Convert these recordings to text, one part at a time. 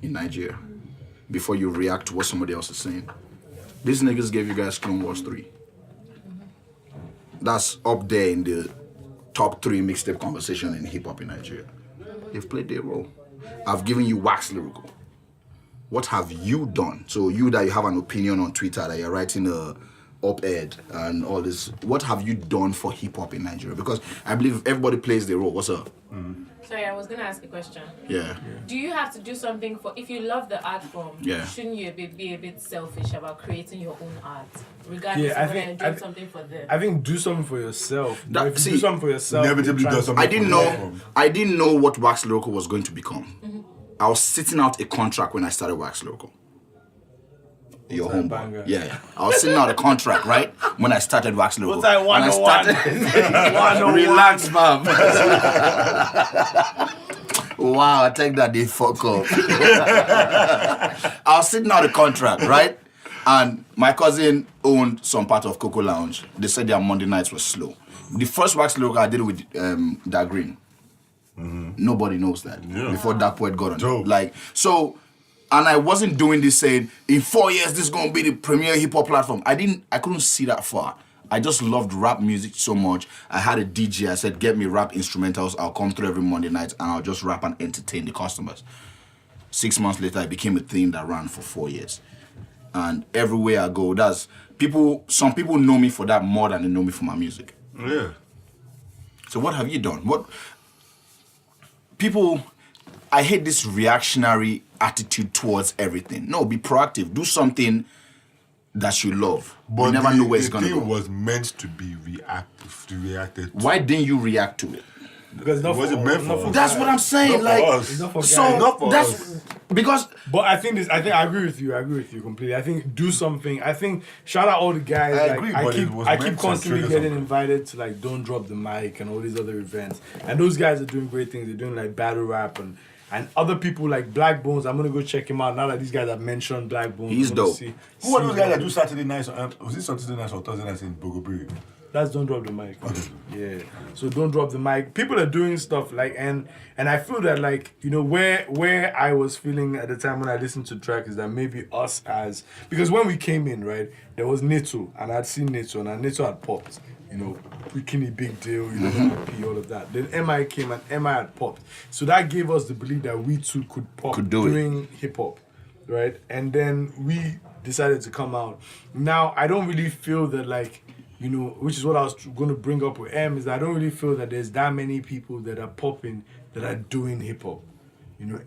in Nigeria before you react to what somebody else is saying. These niggas gave you guys Clone Wars 3. That's up there in the top 3 mixtape conversation in hip-hop in Nigeria. They've played their role. I've given you Wax Lyrical. What have you done? So you that you have an opinion on Twitter, that you're writing a op-ed and all this, what have you done for hip-hop in Nigeria? Because I believe everybody plays their role. What's up? Sorry, I was going to ask a question. Yeah. Do you have to do something for, if you love the art form, shouldn't you be a bit selfish about creating your own art? Regardless of whether you're doing something for them. I think do something for yourself. If you do something for yourself, inevitably does something I didn't know what Wax Lyrical was going to become. I was sitting out a contract when I started Wax Lyrical. Your homeboy. Yeah. I was sitting out a contract, right? When I started Wax Lyrical. What's that 101? Relax, fam. Wow, I take that they fuck up. I was sitting out a contract, right? And my cousin owned some part of Coco Lounge. They said their Monday nights were slow. The first Wax Lyrical I did with Da Green. Nobody knows that. Before that poet got on. Dope. Like, so, and I wasn't doing this saying, in 4 years, this is going to be the premier hip-hop platform. I couldn't see that far. I just loved rap music so much. I had a DJ. I said, get me rap instrumentals. I'll come through every Monday night and I'll just rap and entertain the customers. 6 months later, it became a thing that ran for 4 years. And everywhere I go, some people know me for that more than they know me for my music. Yeah. So what have you done? I hate this reactionary attitude towards everything. No, be proactive. Do something that you love. But you never know where it's going to go. The thing was meant to be reacted to. Why didn't you react to it? Because it wasn't meant for us. That's what I'm saying. Not like, for us. It's not for so guys. Not for that's us. because. But I think I agree with you. I agree with you completely. I think do something. I think shout out all the guys. I agree, but it was I meant keep to constantly trigger getting something. invited to like Don't Drop the Mic and all these other events. And those guys are doing great things. They're doing like battle rap and other people like Black Bones. I'm gonna go check him out now that these guys have mentioned Black Bones. He's dope. Who are those guys that do Saturday nights? Was it Saturday nights or Thursday nights in Bogobiri? That's Don't Drop the Mic. Yeah. So Don't Drop the Mic. People are doing stuff like and I feel that like, you know, where I was feeling at the time when I listened to the track is that maybe us as because when we came in, right, there was Neto and I'd seen Neto and Neto had popped. You know, Bikini Big Deal, you know, MIP, all of that. Then MI came and MI had popped. So that gave us the belief that we too could pop doing hip hop. Right? And then we decided to come out. Now I don't really feel that like, you know, which is what I was going to bring up with M, is that I don't really feel that there's that many people that are popping that are doing hip hop. You know,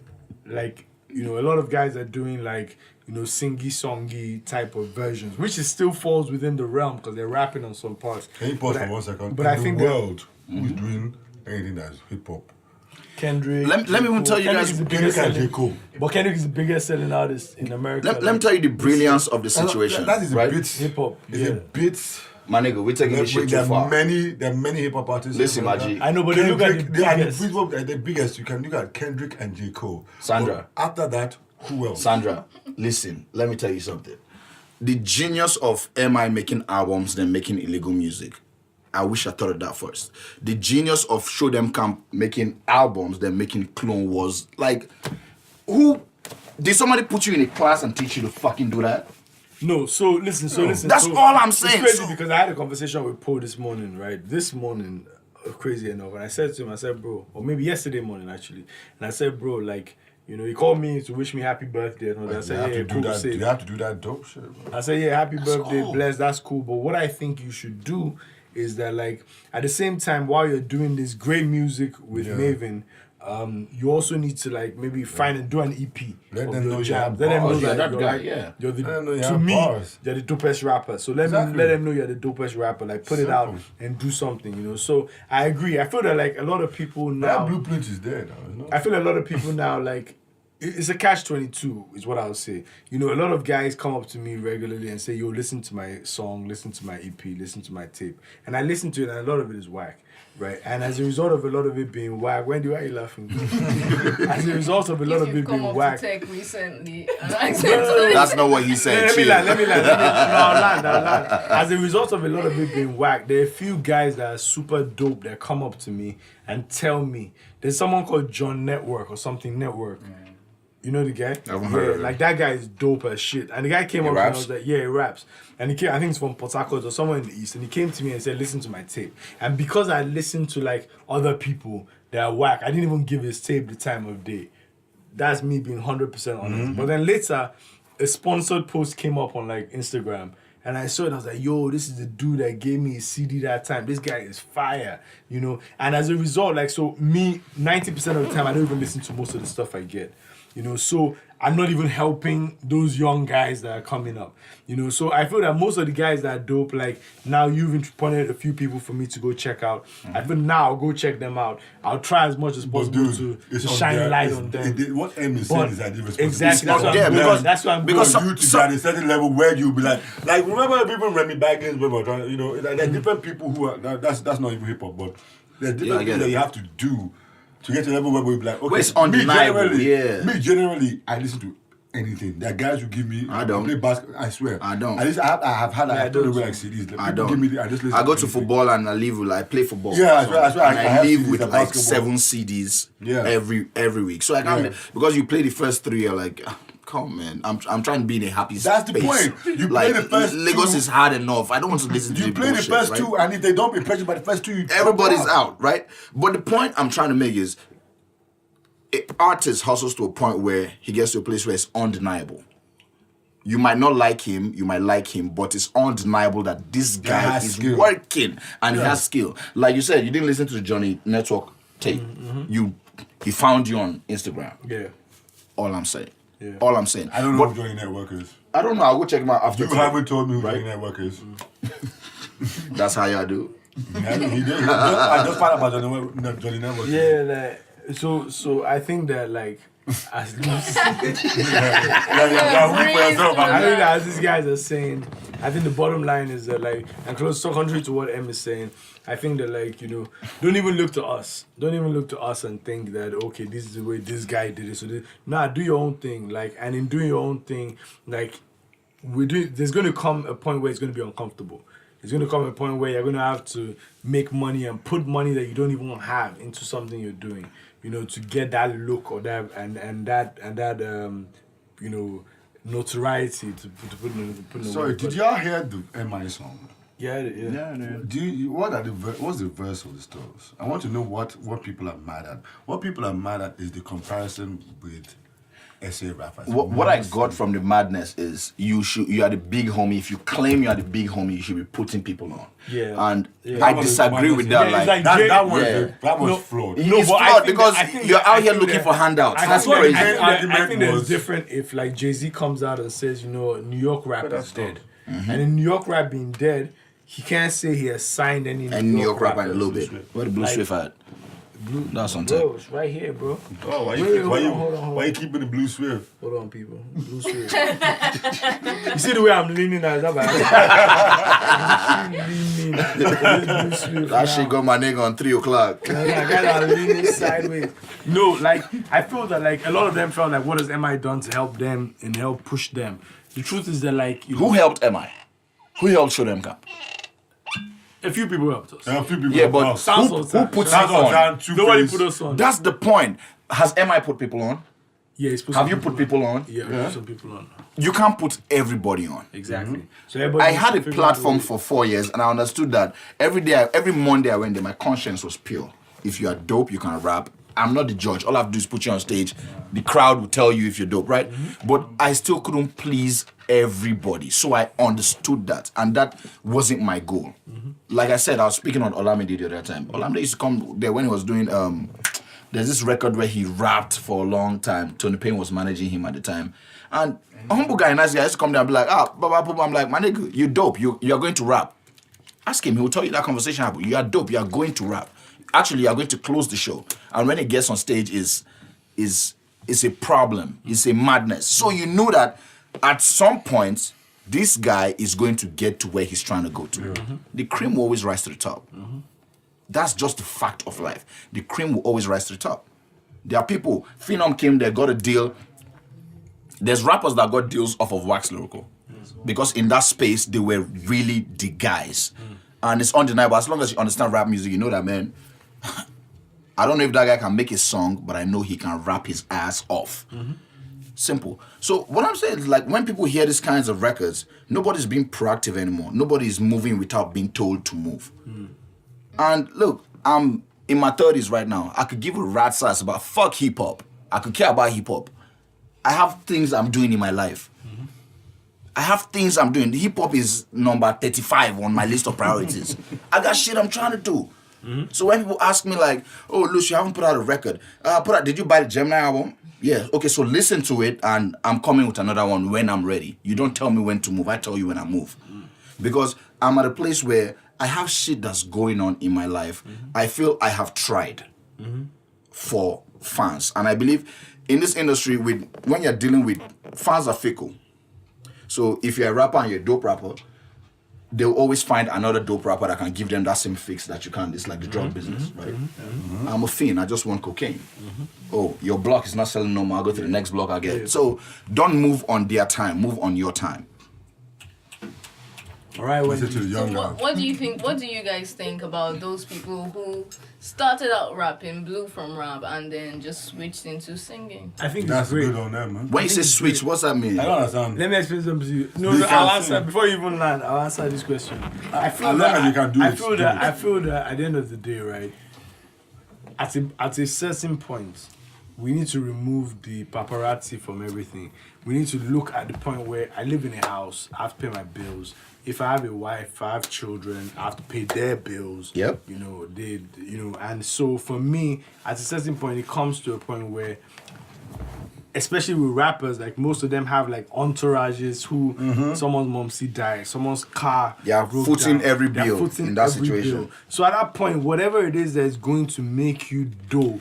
like, you know, a lot of guys are doing like, you know, singy-songy type of versions, which is still falls within the realm because they're rapping on some parts. Can you pause for 1 second? But in I think the world, who's doing anything that's hip hop? Kendrick. Let me even tell you Kendrick guys. is the biggest Kendrick and selling, J. Cole. but Kendrick is the biggest selling artist in America. Let me tell you the brilliance of the situation. That is a right? bit hip hop. It's a bit. My nigga, we're taking this shit too far. There are many hip hop artists. Listen, Maji. I know, but they look at the biggest. The biggest. You can look at Kendrick and J. Cole. Sandra. But after that, who else? Sandra, listen, let me tell you something. The genius of MI making albums then making illegal music. I wish I thought of that first. The genius of Show Dem Camp making albums then making Clone Wars. Like, who... Did somebody put you in a class and teach you to fucking do that? No, so listen. That's all I'm saying. It's crazy because I had a conversation with Paul this morning, right? This morning, crazy enough. And I said to him, I said, bro, or maybe yesterday morning actually. And I said, bro, like, you know, he called me to wish me happy birthday and all that. I said, yeah, cool. Do you have to do that dope shit, bro? I said, yeah, happy birthday, bless, that's cool. But what I think you should do is that, like, at the same time, while you're doing this great music with Maven, you also need to like maybe find and do an EP. Let of them your know you jams. have Let them know bars. that that you're guy, like, yeah. you're the Let them know you to have me, bars. you're the dopest rapper. So let them know you're the dopest rapper. Like put it out and do something, you know. So I agree. I feel that like a lot of people now That blueprint is there now. You know? I feel a lot of people now like it's a catch-22 is what I would say. You know, a lot of guys come up to me regularly and say, yo, listen to my song, listen to my EP, listen to my tape. And I listen to it and a lot of it is whack, right? And as a result of a lot of it being whack, Wendy, why are you laughing? As a result of a lot of it being whack. To Tec recently. That's not what he said. Let me chill. land. No, I'll land. As a result of a lot of it being whack, there are a few guys that are super dope that come up to me and tell me, there's someone called John Network or something Network. You know the guy? I haven't heard of him. Like that guy is dope as shit. And the guy came up and I was like, yeah, he raps. And he came, I think it's from Port Harcourt or somewhere in the East. And he came to me and said, listen to my tape. And because I listened to like other people that are whack, I didn't even give his tape the time of day. That's me being 100% honest. But then later, a sponsored post came up on like Instagram. And I saw it, I was like, yo, this is the dude that gave me his CD that time. This guy is fire, you know? And as a result, like, so me, 90% of the time, I don't even listen to most of the stuff I get. You know, so I'm not even helping those young guys that are coming up. You know, so I feel that most of the guys that are dope, like now you've pointed a few people for me to go check out. I feel now I'll go check them out. I'll try as much as possible to shine light on them. What M is saying is that the exactly, that's what I'm because you to at a certain level where you'll be like remember people Remy Baggins, when we're trying, you know, there are different people who are that's not even hip hop, but there are different things that you have to do to get to a level where we'll be like, okay, it's undeniable. Me generally, I listen to anything. There are guys who give me. I don't play basketball. I swear. I don't. At least I have had. I don't know like CDs. Like, I don't. Give me. I just listen. I go to football and I leave with. I play football. Yeah, I swear. And I leave with like basketball. 7 CDs. Yeah. Every week. So I can't because you play the first 3. You're like, come man, I'm trying to be in a happy space. That's the point. You like, play the first. Lagos 2, is hard enough. I don't want to listen to you the play bullshit, the first right? 2, and if they don't impress you by the first 2, everybody's out, right? But the point I'm trying to make is, an artist hustles to a point where he gets to a place where it's undeniable. You might not like him, you might like him, but it's undeniable that this guy is working and he has skill. Like you said, you didn't listen to the Johnny Network tape. He found you on Instagram. Yeah. All I'm saying. Yeah. All I'm saying. I don't know who Johnny Network is. I don't know. I'll go check him out after. You haven't told me who Johnny Network is. That's how y'all do. I just found out about Johnny Network. Yeah, like so I think that like as weak for yourself. I think that as these guys are saying, I think the bottom line is that like, and close so contrary to what M is saying, I think that like, you know, don't even look to us. Don't even look to us and think that okay, this is the way this guy did it. So do your own thing. Like, and in doing your own thing, like there's gonna come a point where it's gonna be uncomfortable. It's going to come a point where you're going to have to make money and put money that you don't even have into something you're doing, you know, to get that look or that and that you know, notoriety to put in Sorry, did y'all hear the MI song? Yeah. What's the verse of the stories? I want to know what people are mad at. What people are mad at is the comparison with SA rappers. What I got from the madness is you are the big homie. If you claim you are the big homie, you should be putting people on. Yeah. And I disagree with that. Yeah, like that was flawed. It's flawed because you're out here looking for handouts. That's crazy. I think it's different if like Jay-Z comes out and says, you know, New York rap is dead. And in New York rap being dead, he can't say he has signed any New York rap in a little bit. Where the Blue Swift at? That's on top. Bro, it's right here, bro. Oh, why you keeping the Blue Swift? Hold on, people. Blue Swift. You see the way I'm leaning now? Is that bad? That shit got my nigga on 3 o'clock. I got leaning sideways. No, like, I feel that, like, a lot of them felt like, what has MI done to help them and help push them? The truth is that, like... Who helped MI? Who helped Show Dem Camp? A few people helped us. A few people yeah, but who puts us on? Nobody put us on. That's the point. Has MI put people on? Yeah, he's put Have you put people on? Yeah, put some people on. You can't put everybody on. Exactly. So I had a platform for 4 years and I understood that every Monday I went there, my conscience was pure. If you are dope, you can rap. I'm not the judge. All I have to do is put you on stage. The crowd will tell you if you're dope, right? But I still couldn't please everybody. So I understood that. And that wasn't my goal. Like I said, I was speaking on Olamide the other time. Olamide used to come there when he was doing... there's this record where he rapped for a long time. Tony Payne was managing him at the time. And a humble guy, nice guy, used to come there and be like, I'm like, my nigga, you dope. You are going to rap. Ask him. He will tell you that conversation happened. You are dope. You are going to rap. Actually, you are going to close the show. And when he gets on stage, is a problem. It's a madness. So you know that at some point, this guy is going to get to where he's trying to go to. The cream will always rise to the top. That's just the fact of life. The cream will always rise to the top. There are people, Phenom came there, got a deal. There's rappers that got deals off of Wax Lyrical. Because in that space, they were really the guys. And it's undeniable. As long as you understand rap music, you know that, man, I don't know if that guy can make a song, but I know he can rap his ass off. Simple. So what I'm saying is, like, when people hear these kinds of records, nobody's being proactive anymore. Nobody's moving without being told to move. And look, I'm in my 30s right now. I could give a rat's ass about fuck hip hop. I could care about hip hop. I have things I'm doing in my life. I have things I'm doing. Hip hop is number 35 on my list of priorities. I got shit I'm trying to do. So when people ask me like, oh, Luce, you haven't put out a record. Did you buy the Gemini album? Yeah. Okay, so listen to it, and I'm coming with another one when I'm ready. You don't tell me when to move. I tell you when I move. Because I'm at a place where I have shit that's going on in my life. I feel I have tried for fans. And I believe in this industry, when you're dealing with fans are fickle. So if you're a rapper and you're a dope rapper, they'll always find another dope rapper that can give them that same fix that you can't. It's like the drug business, right? I'm a fiend. I just want cocaine. Oh, your block is not selling no more. I'll go to the next block I get. So don't move on their time. Move on your time. All right, what do you think? What do you guys think about those people who started out rapping, blew from rap, and then just switched into singing? I think that's good on them, man. When you say switch, what's that mean? I don't understand. Let me explain something to you. No, I'll answer before you even land. I'll answer this question. I feel that at the end of the day, right? At a certain point, we need to remove the paparazzi from everything. We need to look at the point where I live in a house, I have to pay my bills. If I have a wife, if I have children, I have to pay their bills. Yep. And so for me, at a certain point, it comes to a point where, especially with rappers, like most of them have like entourages who someone's mom died, someone's car. Yeah, footing every bill in that situation. So at that point, whatever it is that is going to make you do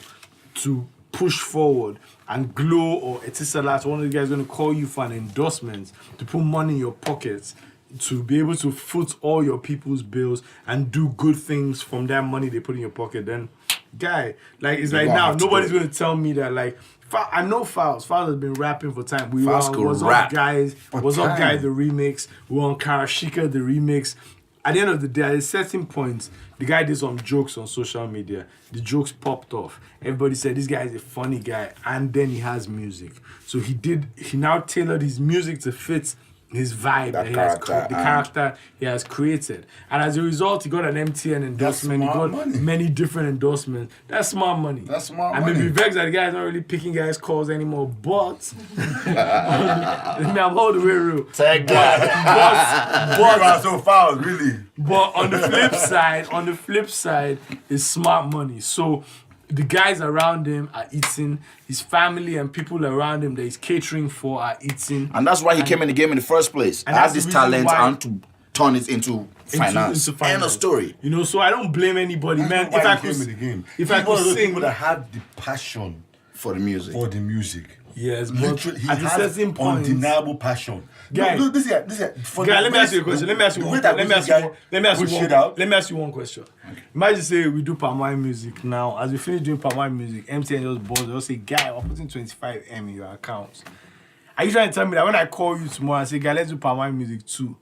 to push forward and glow, or Etisalat, one of the guys going to call you for an endorsement to put money in your pockets, to be able to foot all your people's bills and do good things from that money they put in your pocket, then, guy, like, it's like now, nobody's going to tell me that, like, I know Fowls. Fowls has been rapping for time. We What's Up Guys, What's Up Guys, the remix. We were on Karashika, the remix. At the end of the day, at a certain point, the guy did some jokes on social media. The jokes popped off. Everybody said, this guy is a funny guy. And then he has music. So he now tailored his music to fit his vibe, the character he has created. And as a result, he got an MTN endorsement. He got many different endorsements. That's smart money. I may be vexed that the guy is not really picking guys' calls anymore, but I'm all the way real. Tec Ghost. So far, really. But on the flip side, is smart money. So the guys around him are eating. His family and people around him that he's catering for are eating. And that's why he came in the game in the first place. I have this talent and to turn it into finance. End of story. So I don't blame anybody, man. If I could sing, people that have the passion for the music. Yes, literally, he has certain point, undeniable passion. Guy, no, this is guy, let me ask you a question. Let me ask you one question. Okay. Imagine say we do palm wine music now. As we finish doing palm wine music, MTN just balls. They'll say, guy, we're putting 25M in your account. Are you trying to tell me that when I call you tomorrow and say, guy, let's do palm wine music too?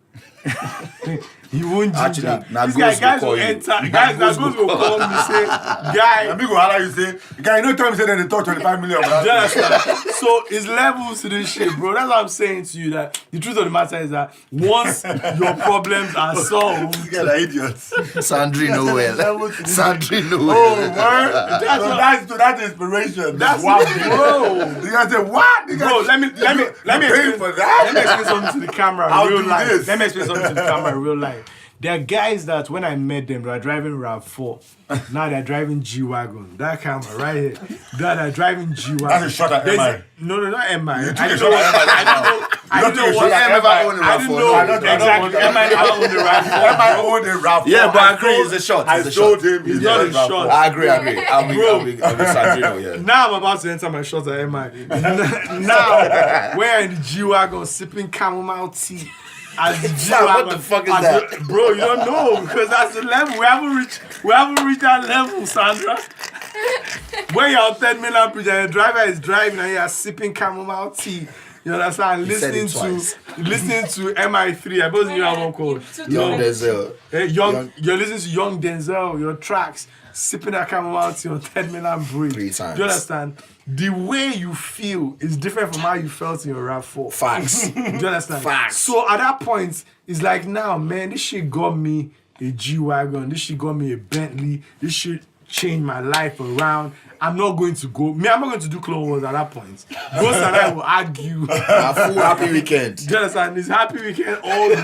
He won't ginger. This guys will enter. Guys will call me say, guy. And people holler you say, guy, you know time say that they talk 25 million. So it's levels to this shit, bro. That's what I'm saying to you. That the truth of the matter is that once your problems are solved, these guys are idiots. Sandrino well. Oh, word. That's inspiration. That's what, bro. You guys say what? Bro, let me explain for that. Let me explain something to the camera in real life. Let me explain something to the camera in real life. There are guys that when I met them, they were driving RAV4. Now they're driving G-Wagon. That camera right here. They're driving G-Wagon. That's a shot at MI. No, not MI. I didn't know what exactly. MI never owned the RAV4. MI owned the RAV4. Yeah, but I agree. It's a shot. I told him it's not a shot. I agree. I'll be Sandrino, yeah. Now I'm about to enter my shots at MI. Now, we're in the G-Wagon sipping chamomile tea. What the fuck is that? Bro, you don't know because that's the level. We haven't reached that level, Sandra. When you're on 10 million bridge and the driver is driving and you're sipping chamomile tea You understand? Listening to MI3. I suppose you have one called Young Denzel. You're listening to Young Denzel, your tracks, sipping that chamomile tea on 10 million breed. 3 times. Do you understand? The way you feel is different from how you felt in your rap 4. Facts. Do you understand? Facts. So at that point, it's like, now, man, this shit got me a G-Wagon. This shit got me a Bentley. This shit changed my life around. I'm not going to go. I'm not going to do Clone Wars at that point. Ghost and I will argue. A full happy weekend. Do you understand? It's happy weekend all the way.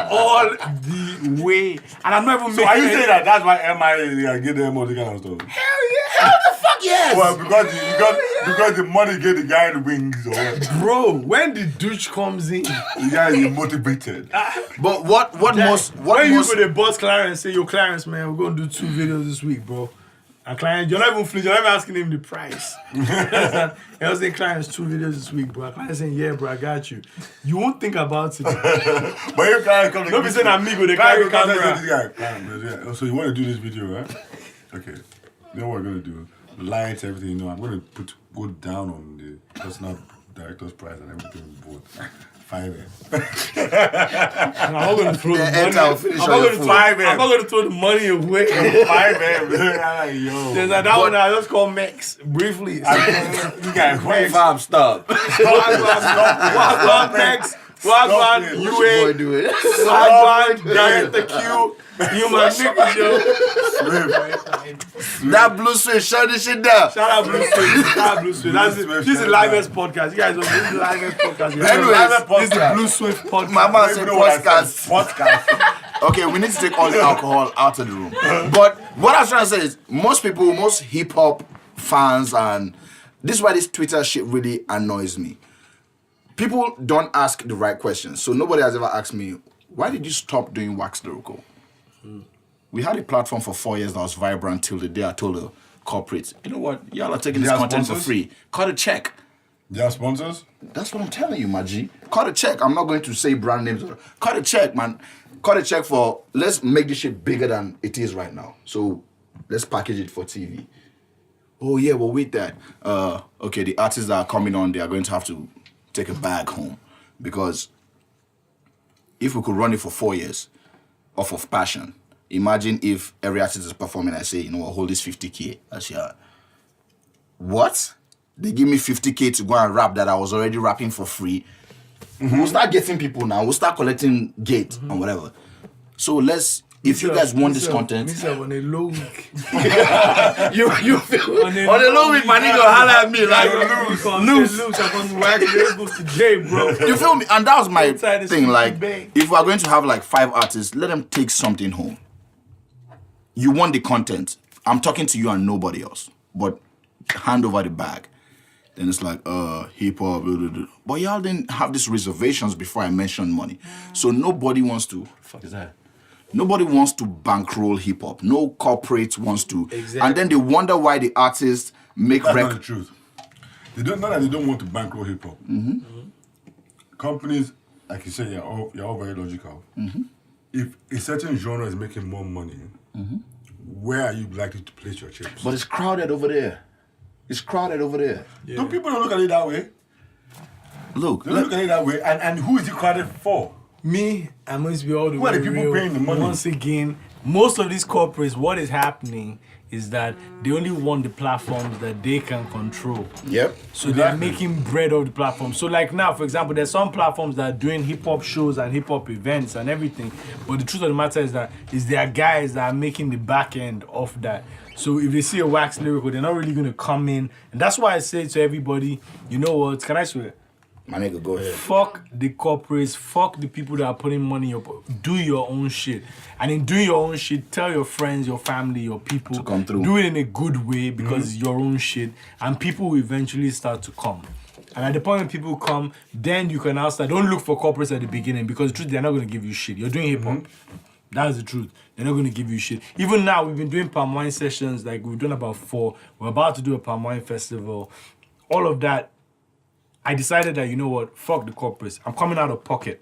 All the way. And I'm not even So are you saying that that's why MI give them all the kind of stuff? Hell yeah! Hell the fuck yes! Well, because the money gave the guy the wings or what? Bro, when the douche comes in, The guy is motivated. But what when you most go to boss Clarence and say, yo, Clarence, man, we're going to do 2 videos this week, bro. And Clarence, you're not even flinching, you're not even asking him the price. I was saying, Clarence, 2 videos this week, bro. Clarence saying, yeah, bro, I got you. You won't think about it. But if Clarence comes, Don't be saying amigo, they carry camera. Yeah. So you want to do this video, right? Okay. You know what we're going to do? Lights, everything, you know, I'm going to go down on the personal director's price and everything we bought. 5M. I'm not going to throw the money. I'm not going to throw the money away. 5M. Yo. There's that one I just call Mex briefly. You guys, Fam, stop. Wagwan Mex. Wagwan UA. Do it. Wagwan Director Q. You my nigga, yo. That blue switch, shut this shit down. Shout out Blue Swift. Shout out Blue Swift. This is the livest podcast. You guys don't this is the livest podcast. Anyways, This is the Blue Swift podcast. My man said podcast. Podcast. Okay, we need to take all the alcohol out of the room. But what I was trying to say is, most hip hop fans, and this is why this Twitter shit really annoys me. People don't ask the right questions. So nobody has ever asked me, why did you stop doing Wax Lyrical? We had a platform for 4 years that was vibrant till the day I told the corporates, you know what, y'all are taking this content for free. Cut a check. They are sponsors? That's what I'm telling you, my G. Cut a check. I'm not going to say brand names. Cut a check, man. Cut a check for, let's make this shit bigger than it is right now. So let's package it for TV. Oh yeah, well with that, okay, the artists that are coming on, they are going to have to take a bag home. Because if we could run it for 4 years off of passion, imagine if every artist is performing, I say, you know what, hold this 50K. I say, what? They give me 50K to go and rap that I was already rapping for free. We'll start getting people now. We'll start collecting gate and whatever. So if you guys want this content, on a low week. you feel on a low week, my nigga holler at me like loose. You feel me? And that was my thing. Like, if we're going to have like 5 artists, let them take something home. You want the content. I'm talking to you and nobody else. But hand over the bag. Then it's like, hip hop, blah, blah, blah. But y'all didn't have these reservations before I mentioned money. So nobody wants to. Fuck is that? Nobody wants to bankroll hip hop. No corporate wants to. Exactly. And then they wonder why the artists make That's not the truth. They don't want to bankroll hip hop. Companies, like you said, you're all very logical. If a certain genre is making more money, where are you likely to place your chips? But it's crowded over there. It's crowded over there. Yeah. Don't people look at it that way? Look. They don't look at it that way. And who is it crowded for? Me, I'm going to be all the Who are way the people real. paying the money? Once again, most of these corporates, what is happening is that they only want the platforms that they can control. Yep. So they're making bread off the platform. So like now, for example, there's some platforms that are doing hip-hop shows and hip-hop events and everything. But the truth of the matter is that there are guys that are making the back end of that. So if they see a Wax Lyrical, they're not really going to come in. And that's why I say to everybody, you know what, can I swear? My nigga, go ahead. Fuck the corporates, fuck the people that are putting money in your pocket. Do your own shit. And in doing your own shit, tell your friends, your family, your people to come through. Do it in a good way because it's your own shit. And people will eventually start to come. And at the point when people come, then you can now start. Don't look for corporates at the beginning because the truth, they're not going to give you shit. You're doing hip hop. That's the truth. They're not going to give you shit. Even now, we've been doing palm wine sessions. Like we've done about 4. We're about to do a palm wine festival. All of that. I decided that, you know what, fuck the corporates. I'm coming out of pocket.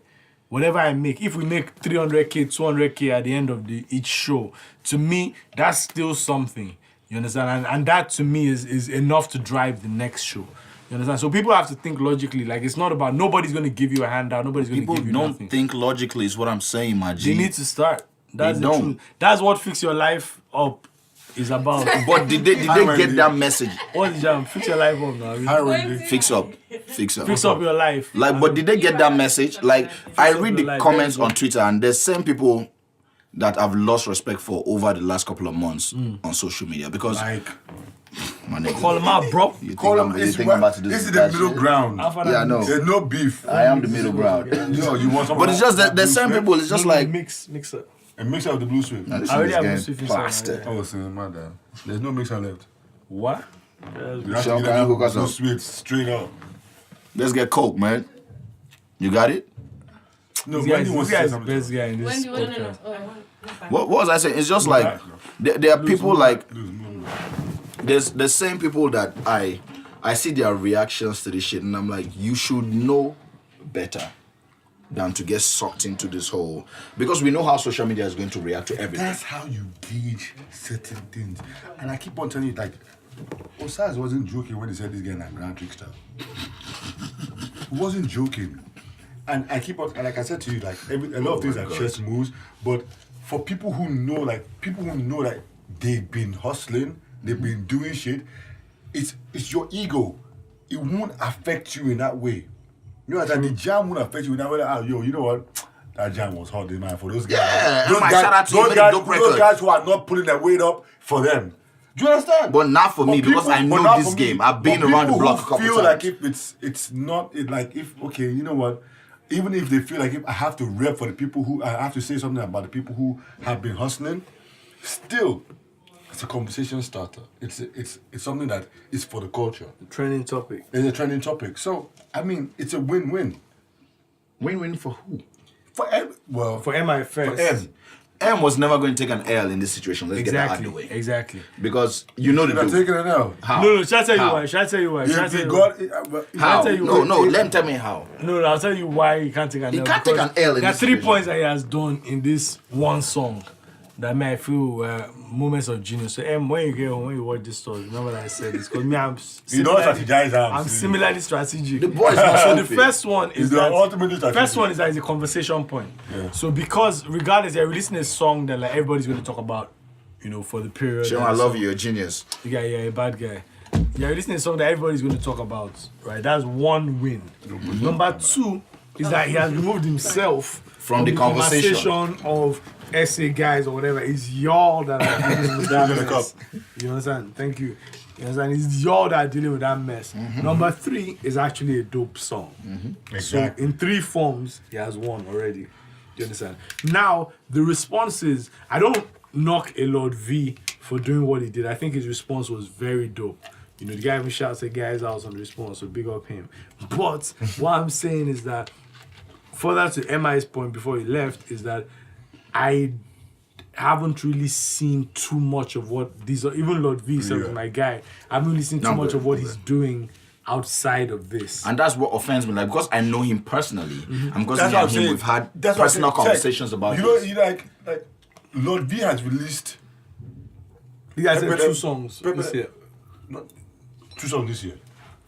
Whatever I make, if we make 300K, 200K at the end of each show, to me, that's still something. You understand? And that to me is enough to drive the next show. You understand? So people have to think logically. Like, it's not about nobody's going to give you a handout. Nobody's going to give you People don't nothing. think logically is what I'm saying, my G. They need to start. That's They the don't. truth. That's what Fix Your Life Up is about. But did they get that message? What is jam? Fix your life up now. Hi, Wendy. Fix up. Fix up. Fix up your life. Like, but did they get that message? Like, I read the your life. comments on Twitter, and there's some people that I've lost respect for over the last couple of months on social media because, Like, my nigga, Call him out, bro. you call think him. you This think I'm about to do is the that middle shit? ground. Yeah, I know. There's no beef. I am the middle ground. No, you want But it's just that there's some people. It's just like mix it. a mixture of the blue sweet. Nah, this I already shit have is blue getting sweet inside, blasted. Oh, so mother. There's no mixer left. What? You have Sean, to can I get hook that us blue up? sweet straight up. Let's get Coke, man. You got it? No, This guy Wendy wants to say is the something. best guy in this Wendy, what- podcast. What was I saying? It's just like there are people like there's the same people that I see their reactions to this shit, and I'm like, you should know better than to get sucked into this whole, because we know how social media is going to react to everything. That's how you gauge certain things. And I keep on telling you, like, Osaz wasn't joking when he said this guy is a grand trickster. He wasn't joking. And I keep on, and like I said to you, like, a lot of things are chess moves, but for people who know that they've been hustling, they've been doing shit, it's your ego. It won't affect you in that way. You know, that the jam won't affect you in that way. Like, oh, yo, you know what? That jam was hot, man, for those guys. Yeah, those and my shout out to you, made a dope those record. guys who are not putting their weight up for them. Do you understand? But not for me, because I know this game. I've been around the block a couple feel times. like if it's not like if okay, you know what? Even if they feel like if I have to rep for the people who I have to say something about the people who have been hustling, still, it's a conversation starter. It's something that is for the culture. Trending topic. It's a trending topic. So I mean, it's a win-win. Win-win for who? For M, well, For MI first. for M. M was never going to take an L in this situation. Let's get that out of the way. Exactly. Because you know the They're dude. taking it now. How? No, shall I tell you How? why? Shall I tell you why? Shall I If tell they you got How? I'll tell you No, what. no, let him tell me how. No, I'll tell you why he can't take an He L. can't take because an L in there are this 3 situation. points that he has done in this one song that may I feel were moments of genius. So, when you get home, when you watch this story, remember that I said this because me, You don't strategize out. I'm similarly strategic. The boy is not So the stupid. first one is the that ultimate strategy. first one is that it's a conversation point. Yeah. So because regardless, they're releasing a song that like everybody's going to talk about, for the period. Sean, I love you. You're a genius. Yeah, a bad guy. You're releasing a song that everybody's going to talk about, right? That's one win. Number 2 is that he has removed himself From the conversation of SA guys or whatever. It's y'all that are dealing with that You're gonna mess. You understand? Thank you. You understand? It's y'all that are dealing with that mess. Number 3 is actually a dope song. So Exactly. in 3 forms, he has won already. Do you understand? Now, the response is, I don't knock a Lord V for doing what he did. I think his response was very dope. The guy even shouts at guys out on the response, so big up him. But what I'm saying is that, further to MI's point before he left, is that I haven't really seen too much of what these are. Even Lord V, is my guy, I haven't really seen too much of what he's doing outside of this. And that's what offends me. Like, because I know him personally, and because That's me what and I'm him, saying. we've had That's what I'm personal saying. conversations Check. about You know, this. you like Lord V has released He has said Pepper 2 them- songs Pepper this them- year. not 2 songs this year.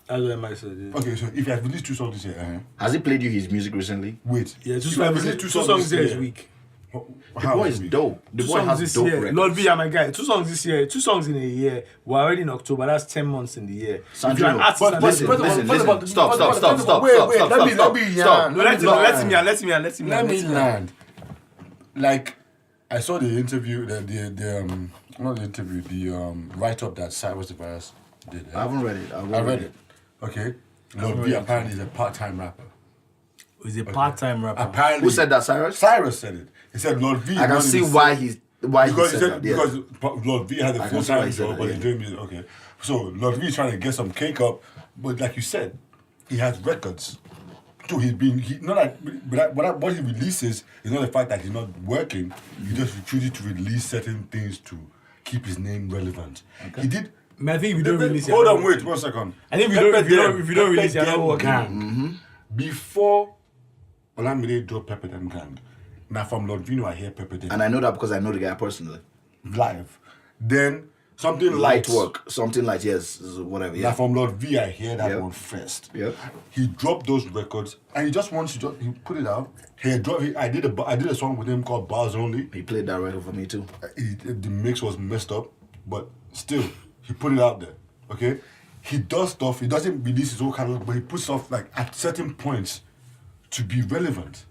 That's what MI said. Yeah. Okay, so if he has released 2 songs this year, Has he played you his music recently? wait. Yeah, If two he has songs. released Two songs this week. The boy is dope. The Two boy songs has this dope year. records. Lord V, I'm my guy. 2 songs this year. 2 songs in a year. We're already in October. That's 10 months in the year. If you're an Sandro, artist, but- and but- listen, but- Listen, What listen. about- Stop. wait, Let let me Like, I saw the interview, not the interview, the write-up that Cyrus the Virus did. I haven't read it. I read it. Okay. Lord V apparently is a part-time rapper. He's a part-time rapper. Apparently. Who said that, Cyrus? Cyrus said it. He said Lord V. I can see why he Because he said said that. Yeah. because Lord V has a I can see why full-time he said job, that, but he's yeah. doing music. Okay. So Lord V is trying to get some cake up, but like you said, he has records. So what he releases is not the fact that he's not working. He just chooses to release certain things to keep his name relevant. He did. I think if you don't release it. Hold on, wait 1 second. I think if you don't release it, you're not working. Before Olamide dropped Pepper Them Gang, now from Lord Vino I hear Pepper Them And I know that because I know the guy personally. live. Then Something light work, something like whatever. Yeah. Now from Lord V, I hear that one first. Yep. He dropped those records, and he just wants to he put it out. I did a song with him called Bars Only. He played that record for me too. The mix was messed up, but still, he put it out there. Okay, he does stuff. He doesn't release his whole catalog, but he puts stuff like at certain points to be relevant.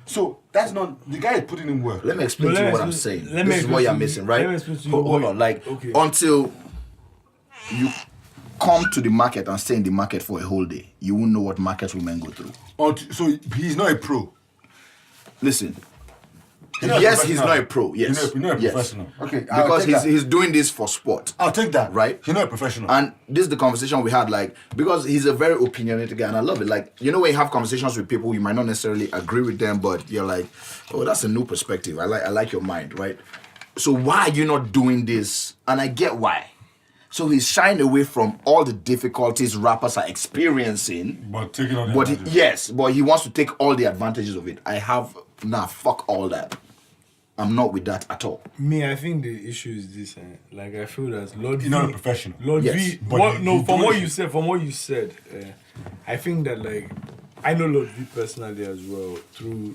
So that's not the guy is putting in work. Let me explain to you what I'm saying. This is what you're missing, right? Hold on, until you come to the market and stay in the market for a whole day, you won't know what market women go through. So he's not a pro. Listen. Yes, he's not a pro. Yes, he's not a professional. Okay, because he's doing this for sport. I'll take that. Right? He's not a professional. And this is the conversation we had, because he's a very opinionated guy, and I love it. When you have conversations with people, you might not necessarily agree with them, but you're like, oh, that's a new perspective. I like your mind, right? So why are you not doing this? And I get why. So he's shying away from all the difficulties rappers are experiencing. But taking all the advantages. Yes, but he wants to take all the advantages of it. Fuck all that. I'm not with that at all. Me, I think the issue is this. I feel that Lord V... You're not a professional. Lord V... From what you said, I think that, I know Lord V personally as well through,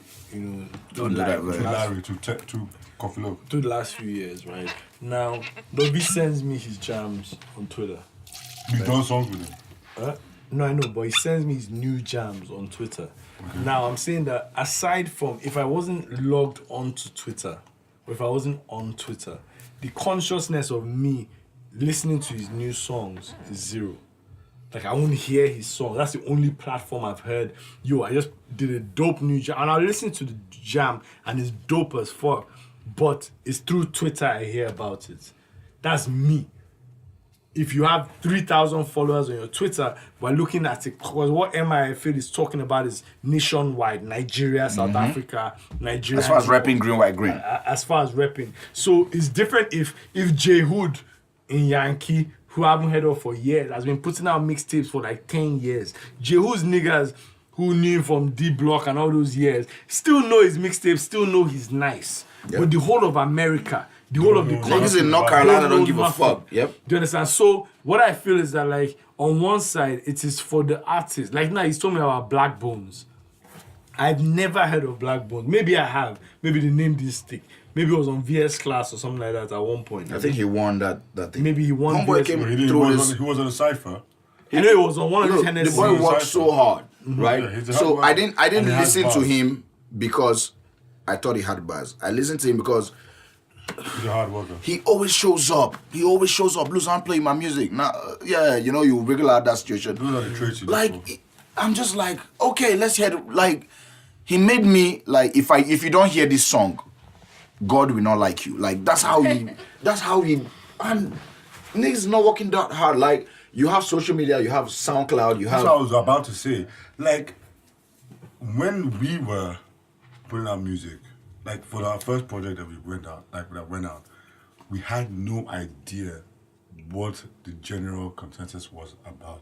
to Coffee Love. Through the last few years, right? Now, Lord V sends me his jams on Twitter. You've done songs with him? No, I know, but he sends me his new jams on Twitter. Okay. Now, I'm saying that aside from if I wasn't logged onto Twitter, or if I wasn't on Twitter, the consciousness of me listening to his new songs is zero. I won't hear his songs. That's the only platform I've heard. I just did a dope new jam. And I listen to the jam, and it's dope as fuck. But it's through Twitter I hear about it. That's me. If you have 3,000 followers on your Twitter, we're looking at it because what MI is talking about is nationwide, Nigeria, South Africa, Nigeria. As far as rapping, green, white, green. As far as rapping. So it's different if J Hood in Yankee, who I haven't heard of for years, has been putting out mixtapes for 10 years. J Hood's niggas who knew him from D Block and all those years still know his mixtapes, still know he's nice. Yep. But the whole of America, the whole of the country, niggas in North Carolina don't give a fuck. Yep. Do you understand? So what I feel is that on one side it is for the artists. Now he's told me about Black Bones. I've never heard of Black Bones. Maybe I have. Maybe the name didn't stick. Maybe it was on VS Class or something like that at one point. I think he won that thing. Maybe he won. Homeboy came through this. He was on a cypher. I know it was on one of his Hennessy. The boy worked so hard, right? Yeah, so I didn't listen to him because I thought he had bars. I listened to him because he's a hard worker. He always shows up. Blues, I'm playing my music. Now, you wriggle out that situation. Those are the traits you look for. I'm just okay, let's hear he made me if you don't hear this song, God will not like you. That's how he and niggas not working that hard. You have social media, you have SoundCloud, you have. That's what I was about to say. When we were putting out music, for our first project that we went out, we had no idea what the general consensus was about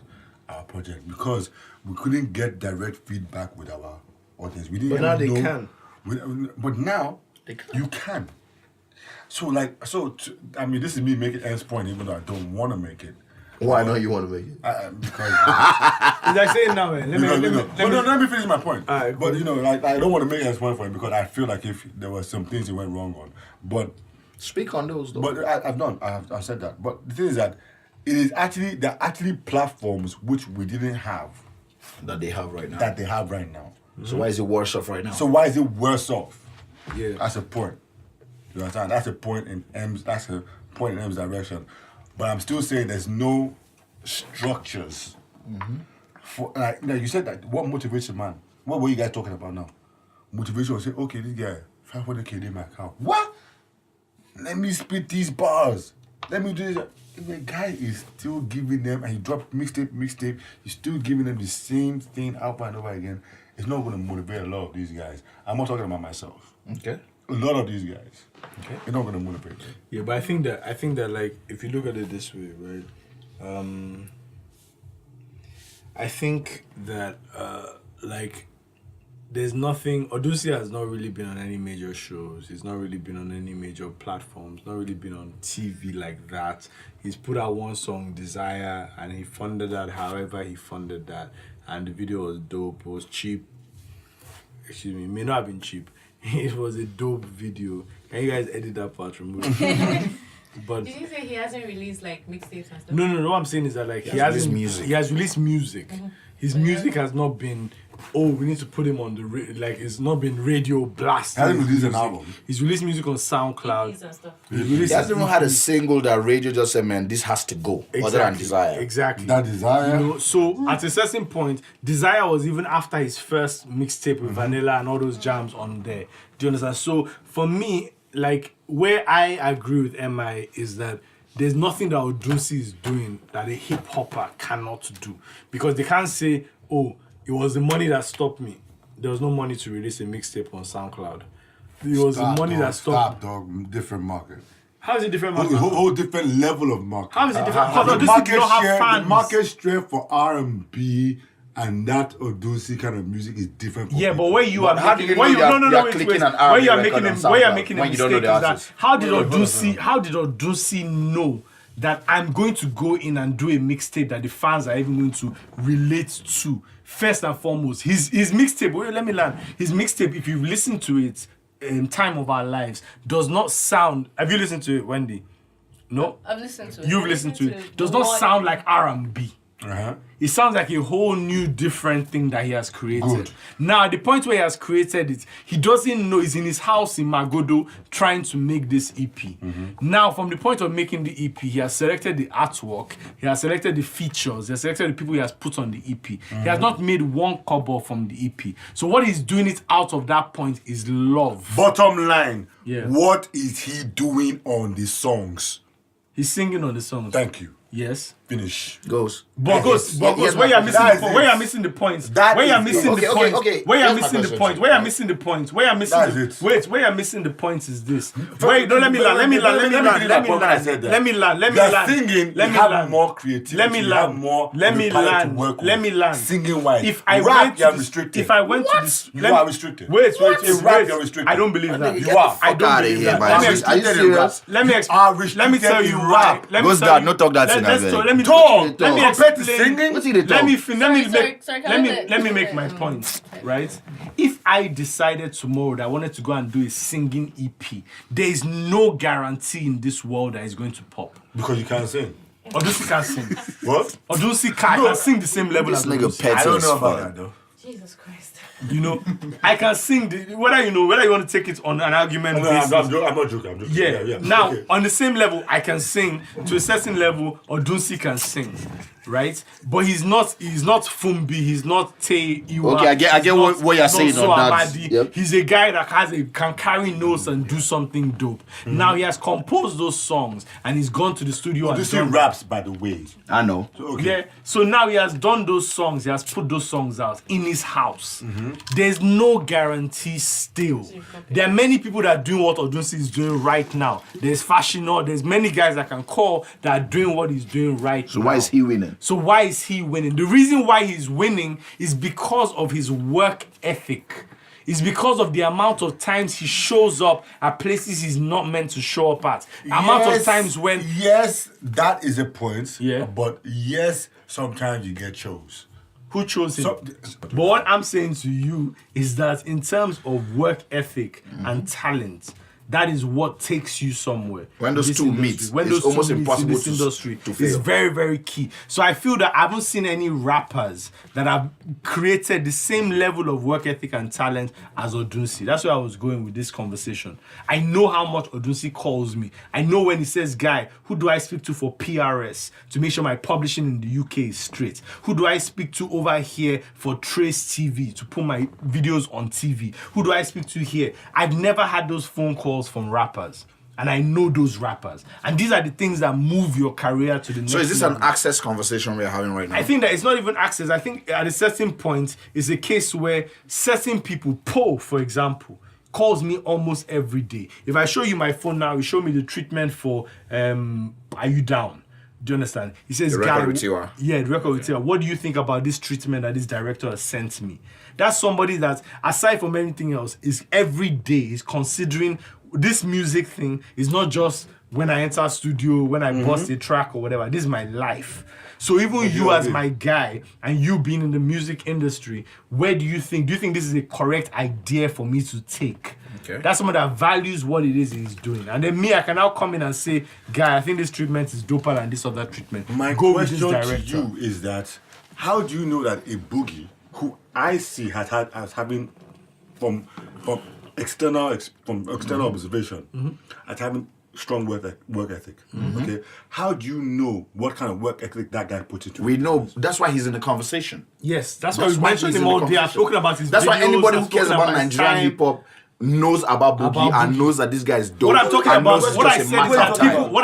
our project because we couldn't get direct feedback with our audience. We didn't. But now they can. But now you can. So this is me making N's point, even though I don't want to make it. Why don't you want to make it? Because it's like saying now, man. Let me finish my point. Right, but I don't want to make N's point for it because I feel like if there were some things he went wrong on, but speak on those though. But I've said that. But the thing is that there are actually platforms which we didn't have that they have right now. Mm-hmm. So why is it worse off right now? So why is it worse off? Yeah. That's a point. You understand? That's a point in M's direction. But I'm still saying there's no structures. Mm-hmm. For you said that what motivates a man? What were you guys talking about now? Motivation was say, okay, this guy 500K in my account. What? Let me spit these bars. Let me do this. The guy is still giving them, and he dropped mixtape. He's still giving them the same thing over and over again. It's not going to motivate a lot of these guys. I'm not talking about myself. Okay. A lot of these guys. Okay. It's not going to motivate them. Yeah, but I think that if you look at it this way, right? I think that there's nothing. Odusi has not really been on any major shows. He's not really been on any major platforms. Not really been on TV like that. He's put out one song, Desire, and he funded that. However, he funded that, and the video was dope. It was cheap. Excuse me, it may not have been cheap. It was a dope video. Can you guys edit that part? Remove it. But did you say he hasn't released like mixtapes and stuff? No. What I'm saying is that like he has music. He has released music. Mm-hmm. His music has not been. Oh, we need to put him on the like. It's not been radio blast. He hasn't released an album. He's released music on SoundCloud. EPs and stuff. He hasn't even had a single that radio just said, "Man, this has to go." Exactly. Other than Desire. Exactly. That Desire. You know, so at a certain point, Desire was even after his first mixtape with Vanilla and all those jams on there. Do you understand? So for me, like where I agree with MI is that there's nothing that Odusi is doing that a hip hopper cannot do, because they can't say, "Oh, it was the money that stopped me." There was no money to release a mixtape on SoundCloud. It was the money that stopped. Stop, dog. Different market. How is it different market? Whole different level of market. How is it different? Because The Odusi market did not have share, fans. the market share for R&B and that Odusi kind of music is different. For Yeah, people. but where you are, How do you know where you, they are- no, they are wait, clicking wait. an Where you are R&B making record a, on where you are SoundCloud making a when you don't know mistake the is that artist? how did Odusi know that I'm going to go in and do a mixtape that the fans are even going to relate to? First and foremost, his mixtape. Wait, let me learn. His mixtape, if you listen to it, Time of Our Lives, does not sound. Have you listened to it, Wendy? No. I've listened to it. You've listened to it. Does not sound like R&B. It sounds like a whole new different thing that he has created. Good. Now, at the point where he has created it, he doesn't know. He's in his house in Magodo trying to make this EP. Now, from the point of making the EP, he has selected the artwork, he has selected the features, he has selected the people he has put on the EP. He has not made one kobo from the EP. So what he's doing it out of that point is love. Bottom line, Yeah. what is he doing on the songs? He's singing on the songs. Thank you. Yes. Finish. Goes. But Yes, where yes, you're missing that the is point, it. where you're missing the points, That where you're is missing it. the Okay, point, okay. where you're Here's my missing the question, point, sir. where you're missing the point, where you're missing That the is it. wait, where you're missing the point is this. Wait, no, let me land. They are singing. Let me have land. more creativity. Let me you land. have more. Let me palette to land. work Let with. me land. Singing wise. If I rap, went you're to restricted. if I went What? to this, You are restricted. Wait, In rap, you're restricted. I don't believe that. You are. I don't believe that. Let me Are you explain. serious? Let me are explain. Let me tell restricted you in why. rap. Let me Ghost tell Dad, you. no talk that thing, Let abeg. me Talk. Let me Compared to explain. singing? What's he dey Let me talk? let me make my point, right? If I decided tomorrow that I wanted to go and do a singing EP, there is no guarantee in this world that it's going to pop. Because you can't sing. Odusi can sing. What? Odusi can sing the same level This as nigga Odusi. petty I don't as know about fuck. that though. Jesus Christ. You know, I can sing whether you want to take it on an argument No, basis. I'm not joking. I'm joking. Yeah. Now, on the same level, I can sing. To a certain level, Odusi can sing, right? But he's not Fumbi. He's not Tay Iwa. Okay, I get what you're saying on that. Abadi. Yep. He's a guy that can carry notes and do something dope. Now he has composed those songs and he's gone to the studio and This done raps, by the way. I know. Okay. Yeah, so now he has done those songs, he has put those songs out in his house. There's no guarantee still. There are many people that are doing what Odusi is doing right now. There's Fashino, there's many guys I can call that are doing what he's doing right now. So why is he winning? So why is he winning? The reason why he's winning is because of his work ethic. It's because of the amount of times he shows up at places he's not meant to show up at. Amount of times when... Yes, that is a point. Yeah. But yes, sometimes you get chose. Who chose him? So, But what I'm saying to you is that in terms of work ethic and talent, that is what takes you somewhere. When those in this two industry. meet, When it's those two almost meet impossible in this to industry, to it's fail. very, very key. So I feel that I haven't seen any rappers that have created the same level of work ethic and talent as Odusi. That's where I was going with this conversation. I know how much Odusi calls me. I know when he says, "Guy, who do I speak to for PRS to make sure my publishing in the UK is straight? Who do I speak to over here for Trace TV to put my videos on TV? Who do I speak to here?" I've never had those phone calls from rappers. And I know those rappers. And these are the things that move your career to the next So is this level. an access conversation we're having right now? I think that it's not even access. I think at a certain point, it's a case where certain people, Poe, for example, calls me almost every day. If I show you my phone now, you show me the treatment for Are You Down? Do you understand? He says, The record with Tiwa. Yeah, the record with Tiwa. What do you think about this treatment that this director has sent me? That's somebody that, aside from anything else, is every day is considering this music thing is not just when I enter studio, when I bust a track or whatever. This is my life. So even you as my guy and you being in the music industry, where do you think this is a correct idea for me to take? Okay. That's someone that values what it is he's doing. And then me, I can now come in and say, guy, I think this treatment is doper than this other treatment. My question to you is that, how do you know that a boogie, who I see as having from external observation, as having strong work ethic. Okay, how do you know what kind of work ethic that guy puts into it? We know. That's why he's in the conversation. Yes, that's why we mentioned him all day. I've spoken about his. That's videos, why anybody who cares about Nigerian hip hop knows about Boogie and knows that this guy is dope. What I'm talking about, what I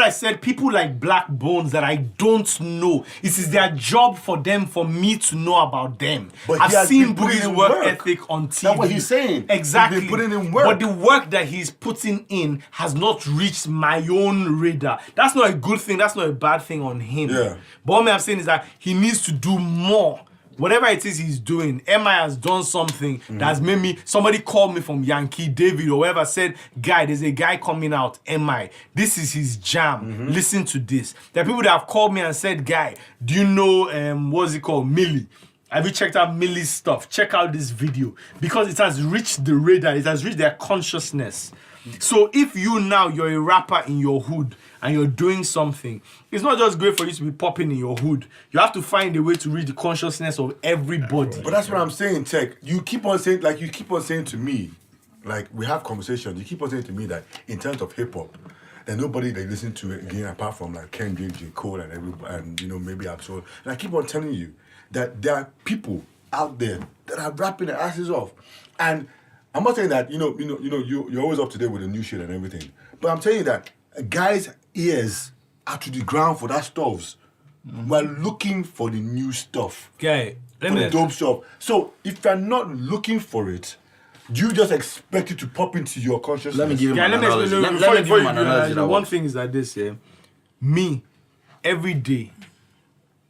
said, said, people like Black Bones that I don't know. It is their job for me to know about them. But I've seen Boogie's work ethic on TV. That's what he's saying. Exactly. He's been putting in work. But the work that he's putting in has not reached my own radar. That's not a good thing. That's not a bad thing on him. Yeah. But what I'm saying is that he needs to do more. Whatever it is he's doing, MI has done something that's made me. Somebody called me from Yankee David or whoever, said, guy, there's a guy coming out, MI. This is his jam. Listen to this. There are people that have called me and said, guy, do you know what's it called? Millie. Have you checked out Millie's stuff? Check out this video. Because it has reached the radar, it has reached their consciousness. So if you're a rapper in your hood and you're doing something, it's not just great for you to be popping in your hood. You have to find a way to reach the consciousness of everybody. But that's what I'm saying, Tech. You keep on saying to me, like we have conversations, you keep on saying to me that in terms of hip hop, there's nobody they listen to it again apart from like Kendrick, J. Cole and everybody, and maybe Absol. And I keep on telling you that there are people out there that are rapping their asses off. And I'm not saying that, you're always up to date with the new shit and everything. But I'm telling you that guys' ears are to the ground for that stuff. We're looking for the new stuff. Okay, the dope stuff. So if you're not looking for it, do you just expect it to pop into your consciousness? Let me give you an analogy. Let me give you an analogy. One thing is that this, me, every day,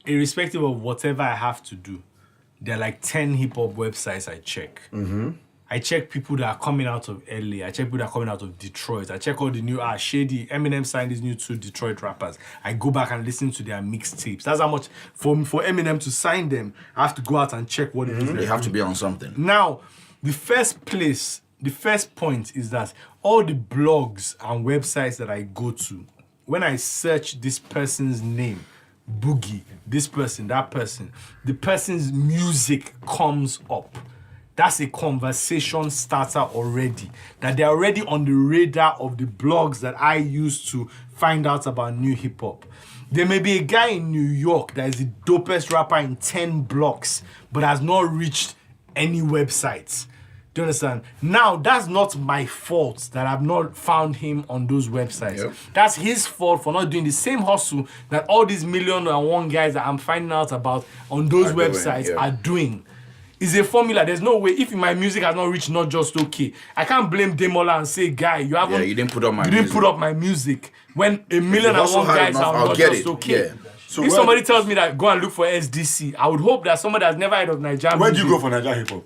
irrespective of whatever I have to do, there are like 10 hip-hop websites I check. I check people that are coming out of LA. I check people that are coming out of Detroit. I check all the new Shady. Eminem signed these new 2 Detroit rappers. I go back and listen to their mixtapes. That's how much for Eminem to sign them. I have to go out and check what it is. They have to be on something. Now, the first point is that all the blogs and websites that I go to, when I search this person's name, Boogie, this person, that person, the person's music comes up. That's a conversation starter already. That they're already on the radar of the blogs that I use to find out about new hip hop. There may be a guy in New York that is the dopest rapper in 10 blocks, but has not reached any websites. Do you understand? Now, that's not my fault that I've not found him on those websites. Yep. That's his fault for not doing the same hustle that all these 1,000,001 guys that I'm finding out about on those websites are doing. It's a formula. There's no way. If my music has not reached not just okay, I can't blame Demola and say, guy, you didn't put up my music. When 1,000,001 guys are not just okay. Yeah. So if somebody tells me that go and look for SDC, I would hope that somebody that's never heard of Nigerian Where do you go for Nigerian hip hop?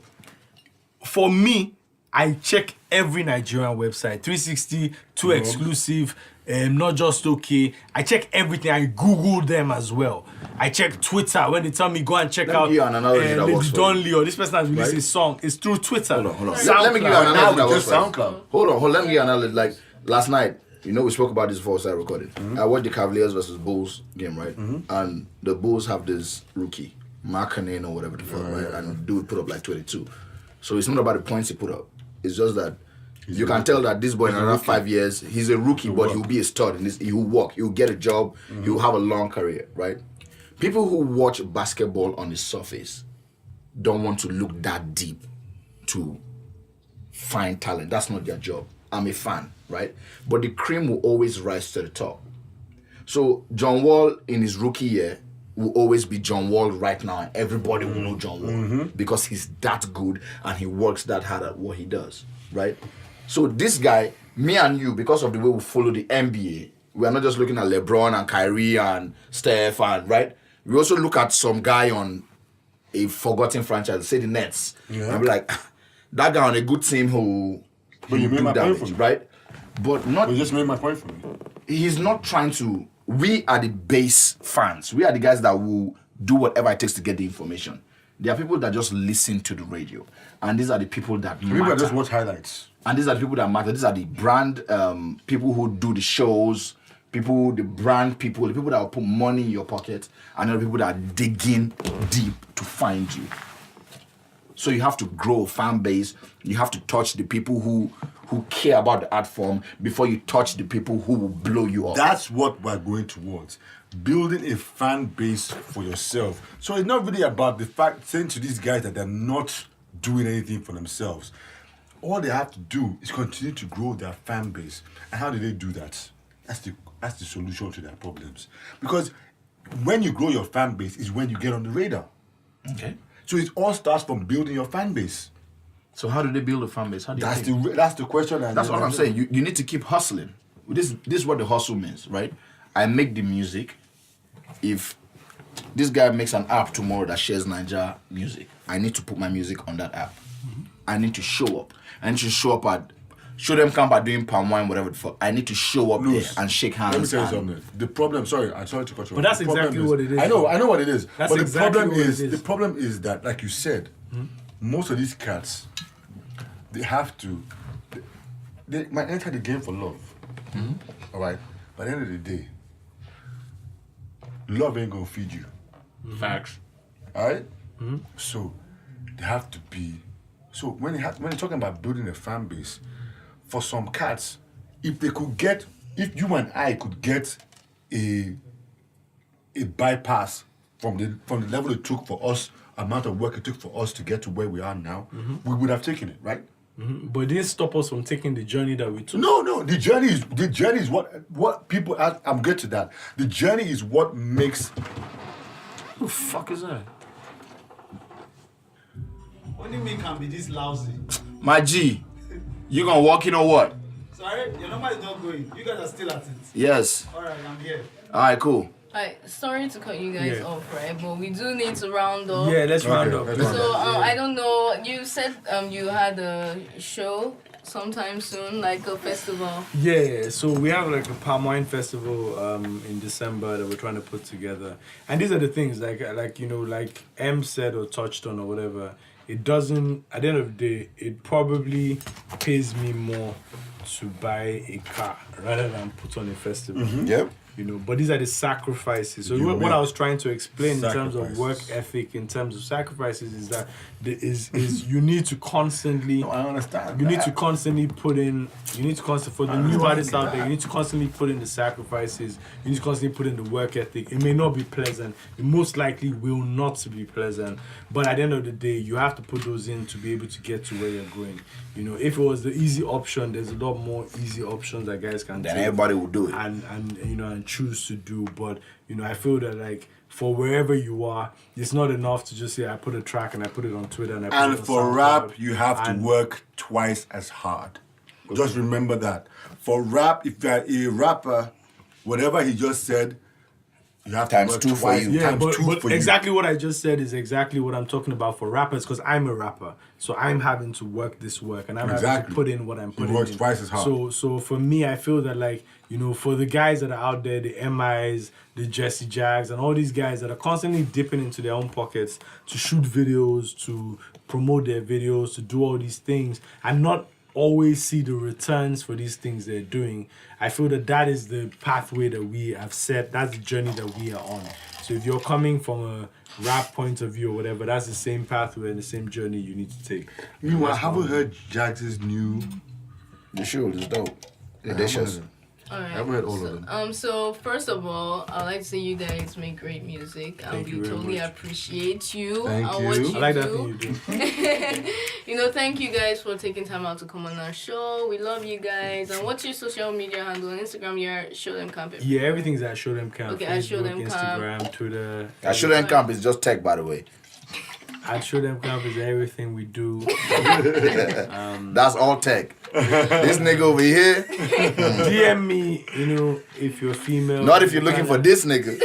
For me, I check every Nigerian website. 360, 2 Exclusive, not just okay. I check everything. I Google them as well. I check Twitter when they tell me go and check out Lady Donley or this person has released a song. It's through Twitter. Hold on. Let me give you an analogy that works. SoundCloud. Hold on. Let me give you an analogy. Like last night, we spoke about this before we started recording. I watched the Cavaliers versus Bulls game, right? And the Bulls have this rookie, Markkanen or whatever the fuck, right? And dude put up like 22. So it's not about the points he put up. It's just that you can tell that this boy in another 5 years, he's a rookie, but he'll be a stud. He will work. He'll get a job. He'll have a long career, right? People who watch basketball on the surface don't want to look that deep to find talent. That's not their job. I'm a fan, right? But the cream will always rise to the top. So John Wall in his rookie year will always be John Wall right now, and everybody will know John Wall because he's that good and he works that hard at what he does, right? So this guy, me and you, because of the way we follow the NBA, we are not just looking at LeBron and Kyrie and Steph and right. We also look at some guy on a forgotten franchise, say the Nets, and be like, that guy on a good team who. But you made my point for me, right? But not. You just made my point for me. He's not trying to. We are the base fans. We are the guys that will do whatever it takes to get the information. There are people that just listen to the radio, and these are the people that matter. People that just watch highlights. And these are the people that matter. These are the brand people who do the shows, the brand people, the people that will put money in your pocket, and the people that are digging deep to find you. So you have to grow a fan base. You have to touch the people who care about the art form before you touch the people who will blow you up. That's what we're going towards. Building a fan base for yourself. So it's not really about the fact saying to these guys that they're not doing anything for themselves. All they have to do is continue to grow their fan base. And how do they do that? That's the solution to their problems. Because when you grow your fan base is when you get on the radar. Okay. So it all starts from building your fan base. So how do they build a fan base? That's the question. That's what I'm saying. You need to keep hustling. This is what the hustle means, right? I make the music. If this guy makes an app tomorrow that shares Nigeria music, I need to put my music on that app. Mm-hmm. I need to show up. I need to show up at Show Dem Camp are doing palm wine, whatever the fuck. I need to show up there and shake hands. Let me tell you something. The problem, I'm sorry to cut you off. But that's exactly what it is. I know what it is. That's but exactly the problem is that, like you said, most of these cats, they might enter the game for love. Mm-hmm. All right? But at the end of the day, love ain't gonna feed you. Facts. All right? Mm-hmm. So they have to be. So when you're talking about building a fan base, for some cats, if you and I could get a bypass from the level it took for us, amount of work it took for us to get to where we are now, we would have taken it, right? Mm-hmm. But it didn't stop us from taking the journey that we took. No. The journey is what people. I'm good to that. The journey is what makes. Who the fuck is that? Only me can be this lousy. My G, you gonna walk in or what? Sorry, your number is not going. You guys are still at it. Yes. Alright, I'm here. Alright, cool. Alright, sorry to cut you guys off, right? But we do need to round up. Yeah, let's round up. So I don't know. You said you had a show sometime soon, like a festival. Yeah, so we have like a palm wine festival in December that we're trying to put together. And these are the things like M said or touched on or whatever. It doesn't, at the end of the day, it probably pays me more to buy a car rather than put on a festival. Mm-hmm. Yep. But these are the sacrifices. So what I was trying to explain in terms of work ethic, in terms of sacrifices, is that you need to constantly. No, I understand. You need to constantly put in. You need to constantly for the new artists out there. You need to constantly put in the sacrifices. You need to constantly put in the work ethic. It may not be pleasant. It most likely will not be pleasant. But at the end of the day, you have to put those in to be able to get to where you're going. If it was the easy option, there's a lot more easy options that guys can. Then everybody will do it. And choose to do. But I feel that like for wherever you are, it's not enough to just say I put a track and I put it on Twitter and I put it on for rap, you have to work twice as hard. Just remember that. For rap, if you're a rapper, whatever he just said, you have to work two twice. for you. Yeah, but exactly what I just said is exactly what I'm talking about for rappers, because I'm a rapper. So I'm having to work this work and I'm having to put in what I'm putting in. He works twice as hard. So for me, I feel that like, for the guys that are out there, the MIs, the Jesse Jags, and all these guys that are constantly dipping into their own pockets to shoot videos, to promote their videos, to do all these things, and not always see the returns for these things they're doing. I feel that is the pathway that we have set. That's the journey that we are on. So if you're coming from a rap point of view or whatever, that's the same pathway and the same journey you need to take. Meanwhile, I haven't heard Jags' new... The show is dope. Delicious. All right. I haven't heard all of them. So first of all, I'd like to say you guys make great music, and we totally appreciate you. Thank you. What you I like that do. thing you do. Thank you guys for taking time out to come on our show. We love you guys. And what's your social media handle on Instagram? You're Show Dem Camp. Yeah, everything's at Show Dem Camp. Okay, Facebook, at Show Dem Camp. Instagram, Twitter. Show Dem Camp is just tech, by the way. At Show Dem Camp is everything we do. That's all tech. This nigga over here. DM me, if you're female. Not if you're looking for this nigga.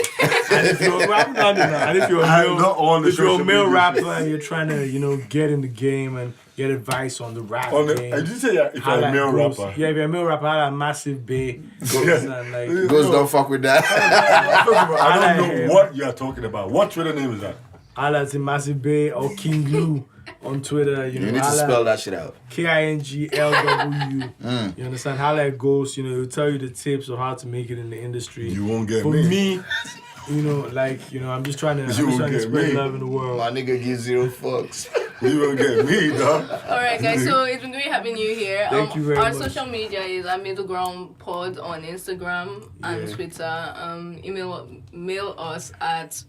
And if you're a rapper, and if you're a male rapper and you're trying to, get in the game and get advice on the rap game. Did you say if you're a male rapper? Yeah, if you're a male rapper, I have Massive Bay. Ghost don't fuck with that. I don't know what you are talking about. What Twitter name is that? Ala's in Massive Bay or King Lou on Twitter. You need to spell that shit out. KINGLW. You understand? Hala at Ghost, he'll tell you the tips of how to make it in the industry. You won't get For me. I'm just trying to spread love in the world. My nigga gives 0 fucks. You won't get me, dog. Alright, guys, so it's been great having you here. Thank you very our much. social media is at Middle Ground Pod on Instagram and Twitter. Mail us at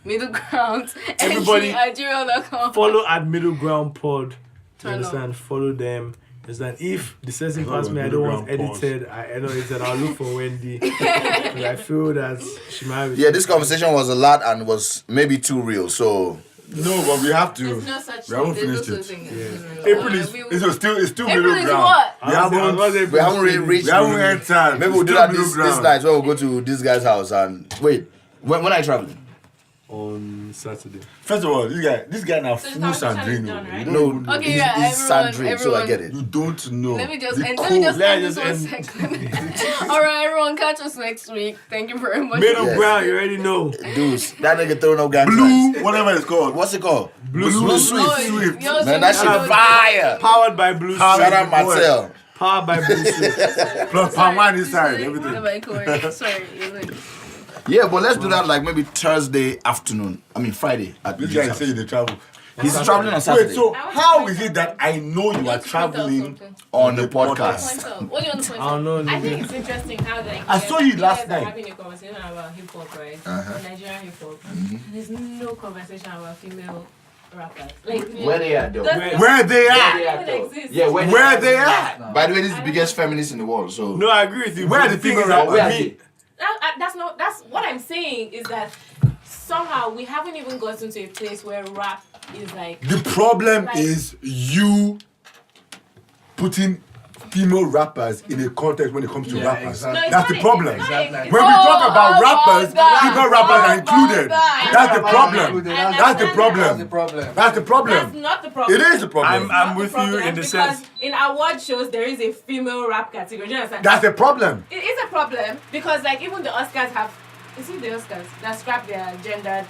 middleground Everybody @gmail.com. follow at Middle Ground Pod. Turn understand? Follow them. Understand? If the session past me, I don't want edited. I'll look for Wendy. Because I feel that she might be. Yeah, this conversation was a lot and was maybe too real. So no, but we have to. There's no such We haven't thing. finished There's it. no such thing. April is still April middle is ground. what? We haven't really reached. We haven't entered. Maybe we'll do Still that middle this ground. night when we'll go to this guy's house and wait. When are you traveling? On Saturday. First of all, this guy now So the full conversation is Sandrino. done, right? You don't No, Okay, he's Sandrine, so I everyone. get it. You don't know. Let me just The end code. this 1 second. Alright, everyone, catch us next week. Thank you very much. Middle Yes. Ground, you already know. Dudes, that nigga throw no gang Blue, signs. whatever it's called. What's it called? Blue Blue Swift. Swift. Yours Man, is that shit yours. fire. Powered by Blue Shout Swift. out Marcel. Powered by Blue Swift. Plus palm wine inside, everything. Sorry, you're like, Yeah, but let's do that like maybe Thursday afternoon. I mean Friday at This Eug's guy is house. saying they travel. He's traveling on Saturday Wait, so how is it that I know you are traveling? on the podcast. What do you want to point I don't know. I think nigga. it's interesting how I saw you last night. Having a conversation about hip hop, right? Nigerian hip hop. And there's no conversation about female rappers. Like Where they at though? Where they That are? even exists. Yeah, Where they are? By the way, this is the biggest feminist in the world. So No, I agree with you. Where but are the thing female is that Where are me- they? That's what I'm saying is that somehow we haven't even gotten to a place where rap is like The problem Like- is you putting female rappers in a context when it comes to rappers. exactly. No, it's That's not the problem. It's not a- When we talk about rappers, God. female rappers are included. That's the problem. That's That's the not- problem. problem. That's the That's problem. not the problem. It is the problem. I'm Not with the you problem in the because sense. in award shows there is a female rap category. Do you understand? That's the problem. It is a problem because like even the Oscars have. Is it the Oscars that scrap their gendered?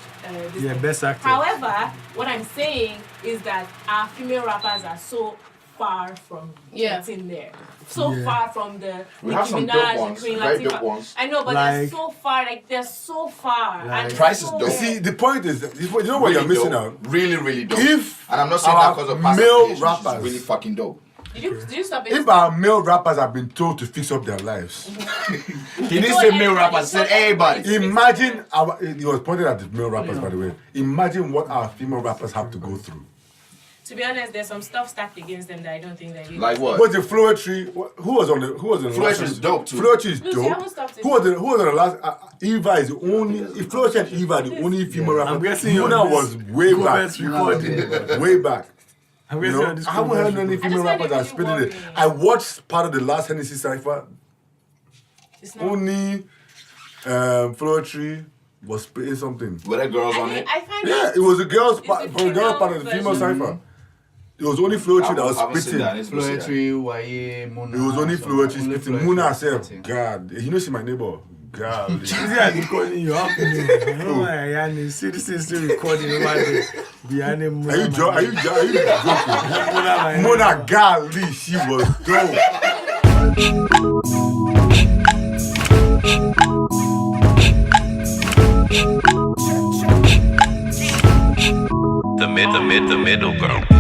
This Yeah, thing? best actor. However, what I'm saying is that our female rappers are so far from getting there. So far from the We have some Minaj dope and ones, Queen very Latifah. dope ones. I know, but they're so far. Like they're so far. And Price is so dope. See, the point is, you know what you're Really missing dope. out? Really, really dope. If And I'm not saying our that because of past male affiliations, it's rappers- really fucking dope. Did you stop it? If our male rappers have been told to fix up their lives, He didn't say male rappers, he said everybody. imagine he was pointed at the male rappers, by the way. Imagine what our female rappers have to go through. To be honest, there's some stuff stacked against them that I don't think that you. Like what? What's the Floetry? Who was on the Floetry last is episode? dope too. Floetry is Lucy, I dope. haven't stopped it. Who was on the last? Eva is the only. If Floetry and Eva are the only female rapper. I'm guessing Muna on was this way back. Gomez recording. Way back. I'm You guessing know, on this I haven't heard Gomez any I female just rappers find that it are spitting it. really I watched part of the last Hennessy Cypher. It's not. Only Floetry was spitting something. Were there girls on it? I find Yeah, it was a girl's It's part, the for a girl female part of the female version. Cypher. It was only Floetry that I was haven't seen spitting. that. I need to go see that. Floetry, Waye, Muna. It was only so Floetry only spitting. Floetry Muna herself, spitting. God, you know, see my neighbor. God. This guy is calling you up. I know why Yanni. See, this is still recording over there. Behind him. Are you joking? Mona Gali, she was dope. The middle ground.